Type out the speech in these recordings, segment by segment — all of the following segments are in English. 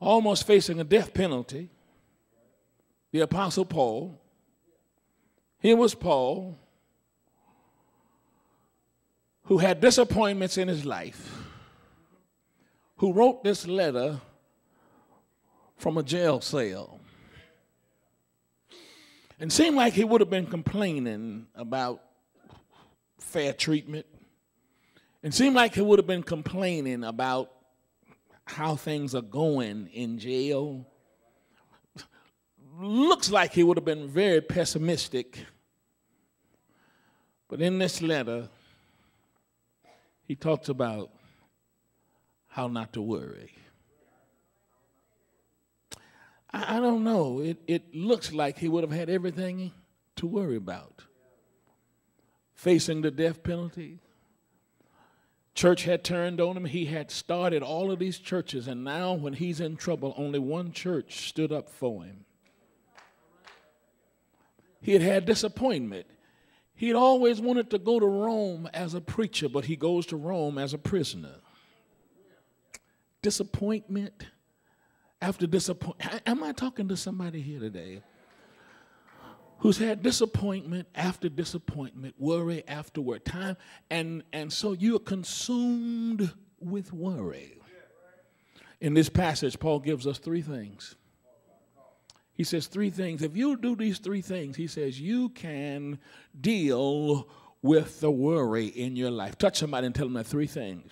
almost facing a death penalty, the Apostle Paul. Here was Paul, who had disappointments in his life, who wrote this letter from a jail cell. And seemed like he would have been complaining about fair treatment. And seemed like he would have been complaining about how things are going in jail. Looks like he would have been very pessimistic. But in this letter, he talks about how not to worry. I don't know. It looks like he would have had everything to worry about. Facing the death penalty. Church had turned on him. He had started all of these churches, and now when he's in trouble, only one church stood up for him. He had had disappointment. He had always wanted to go to Rome as a preacher, but he goes to Rome as a prisoner. Disappointment after disappointment. Am I talking to somebody here today who's had disappointment after disappointment, worry after worry, time, and so you're consumed with worry. In this passage, Paul gives us three things. He says three things. If you do these three things, he says, you can deal with the worry in your life. Touch somebody and tell them that three things.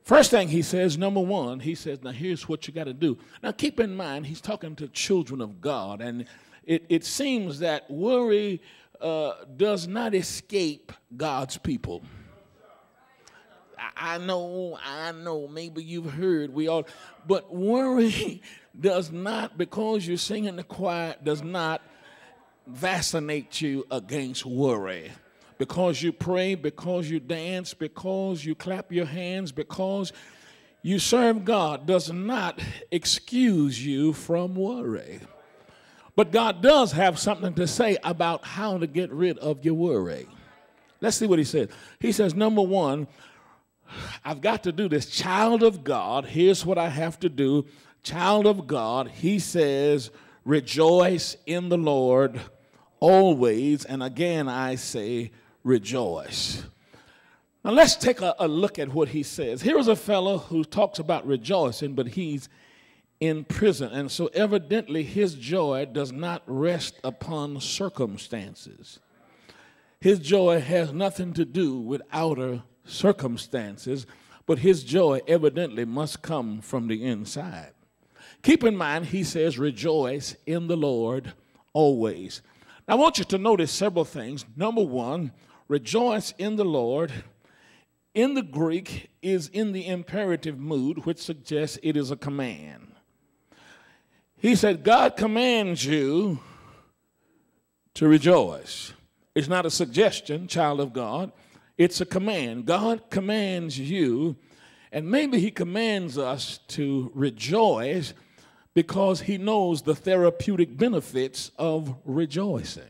First thing he says, number one, he says, now here's what you got to do. Now keep in mind, he's talking to children of God, and it seems that worry does not escape God's people. I know, maybe you've heard, but worry does not, because you sing in the choir, does not vaccinate you against worry. Because you pray, because you dance, because you clap your hands, because you serve God does not excuse you from worry. But God does have something to say about how to get rid of your worry. Let's see what he says. He says, number one, I've got to do this. Child of God, here's what I have to do. Child of God, he says, rejoice in the Lord always. And again, I say, rejoice. Now let's take a look at what he says. Here is a fellow who talks about rejoicing, but he's in prison. And so evidently his joy does not rest upon circumstances. His joy has nothing to do with outer circumstances, but his joy evidently must come from the inside. Keep in mind, he says, rejoice in the Lord always. Now, I want you to notice several things. Number one, rejoice in the Lord in the Greek is in the imperative mood, which suggests it is a command. He said, God commands you to rejoice. It's not a suggestion, child of God. It's a command. God commands you, and maybe he commands us to rejoice because he knows the therapeutic benefits of rejoicing.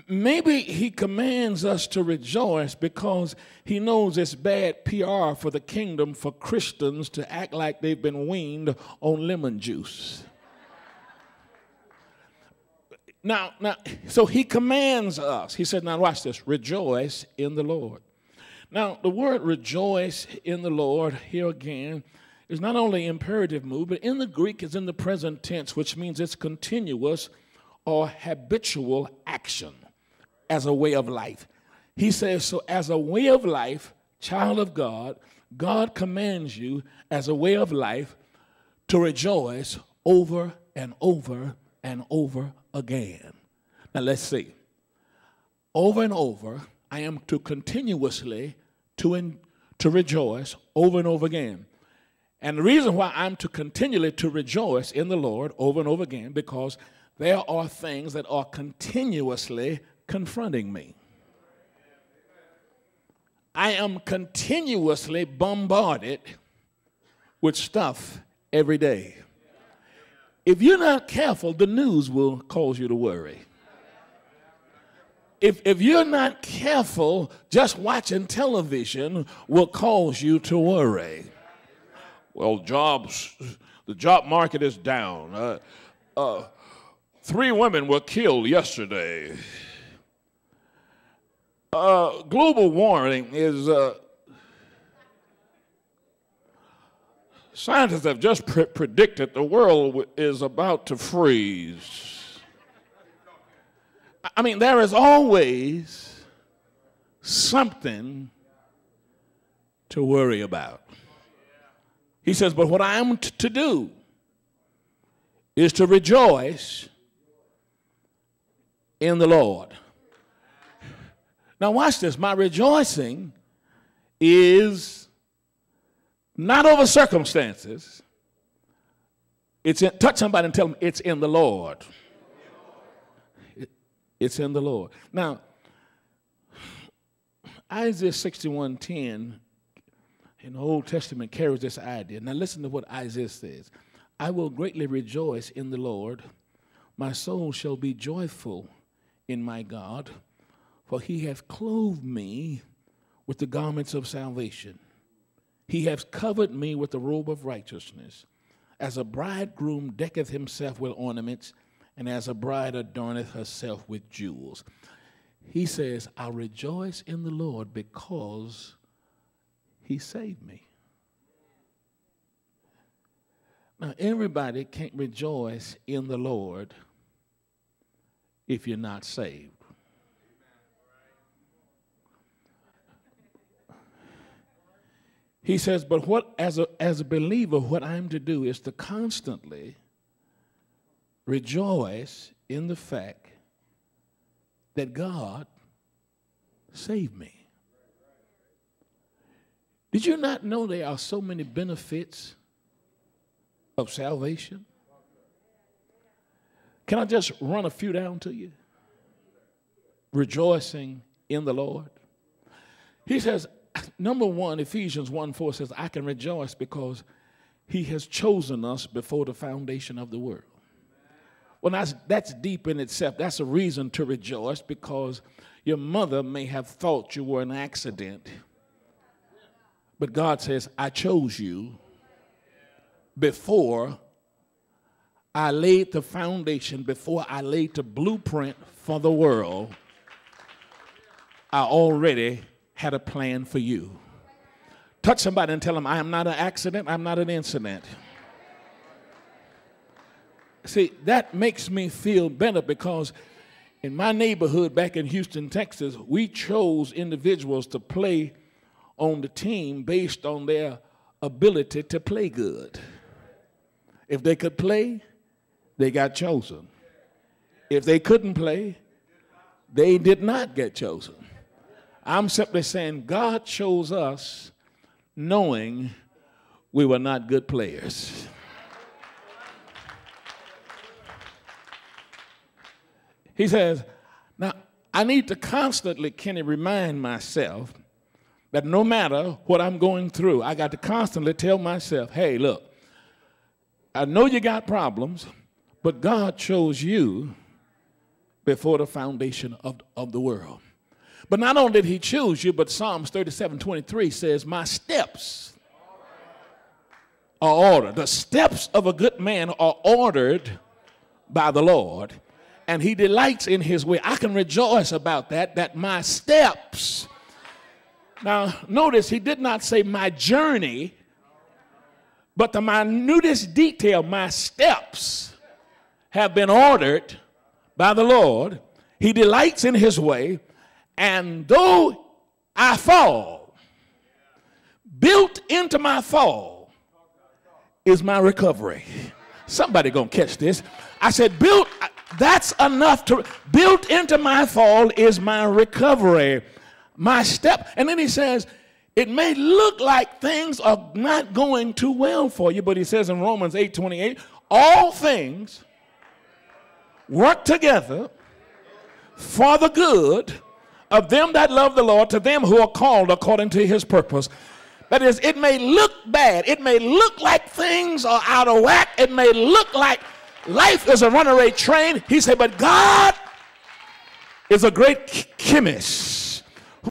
Maybe he commands us to rejoice because he knows it's bad PR for the kingdom for Christians to act like they've been weaned on lemon juice. Now, so he commands us. He said, now watch this, rejoice in the Lord. Now, the word rejoice in the Lord, here again, is not only imperative mood, but in the Greek is in the present tense, which means it's continuous or habitual action as a way of life. He says, so as a way of life, child of God, God commands you as a way of life to rejoice over and over and over again. Now let's see. Over and over, I am to continuously to rejoice over and over again. And the reason why I'm to continually to rejoice in the Lord over and over again, because there are things that are continuously confronting me. I am continuously bombarded with stuff every day. If you're not careful, the news will cause you to worry. If you're not careful, just watching television will cause you to worry. Well, the job market is down. 3 women were killed yesterday. Global warming is, scientists have just predicted the world is about to freeze. I mean, there is always something to worry about. He says, but what I am to do is to rejoice in the Lord. Now watch this. My rejoicing is not over circumstances. Touch somebody and tell them it's in the Lord. It's in the Lord. Now, Isaiah 61:10 in the Old Testament carries this idea. Now listen to what Isaiah says. I will greatly rejoice in the Lord. My soul shall be joyful in my God, for he hath clothed me with the garments of salvation. He hath covered me with the robe of righteousness. As a bridegroom decketh himself with ornaments, and as a bride adorneth herself with jewels. He says, I'll rejoice in the Lord because he saved me. Now, everybody can't rejoice in the Lord if you're not saved. He says, but what as a believer, what I'm to do is to constantly rejoice in the fact that God saved me. Did you not know there are so many benefits of salvation? Can I just run a few down to you? Rejoicing in the Lord. He says, number one, Ephesians 1:4 says, I can rejoice because he has chosen us before the foundation of the world. Well, that's deep in itself. That's a reason to rejoice, because your mother may have thought you were an accident. But God says, I chose you before I laid the foundation, before I laid the blueprint for the world. I already had a plan for you. Touch somebody and tell them, I am not an accident, I'm not an incident. See, that makes me feel better, because in my neighborhood back in Houston, Texas, we chose individuals to play on the team based on their ability to play good. If they could play, they got chosen. If they couldn't play, they did not get chosen. I'm simply saying God chose us knowing we were not good players. He says, now, I need to constantly, Kenny, remind myself that no matter what I'm going through, I got to constantly tell myself, hey, look, I know you got problems, but God chose you before the foundation of the world. But not only did he choose you, but Psalms 37:23 says, my steps are ordered. The steps of a good man are ordered by the Lord, and he delights in his way. I can rejoice about that my steps. Now, notice he did not say my journey, but the minutest detail, my steps have been ordered by the Lord. He delights in his way, and though I fall, built into my fall is my recovery. Somebody gonna catch this. I said, that's enough to, built into my fall is my recovery, my step. And then he says, it may look like things are not going too well for you, but he says in Romans 8:28, all things work together for the good of them that love the Lord, to them who are called according to his purpose. That is, it may look bad. It may look like things are out of whack. It may look like life is a runaway train. He said, but God is a great chemist.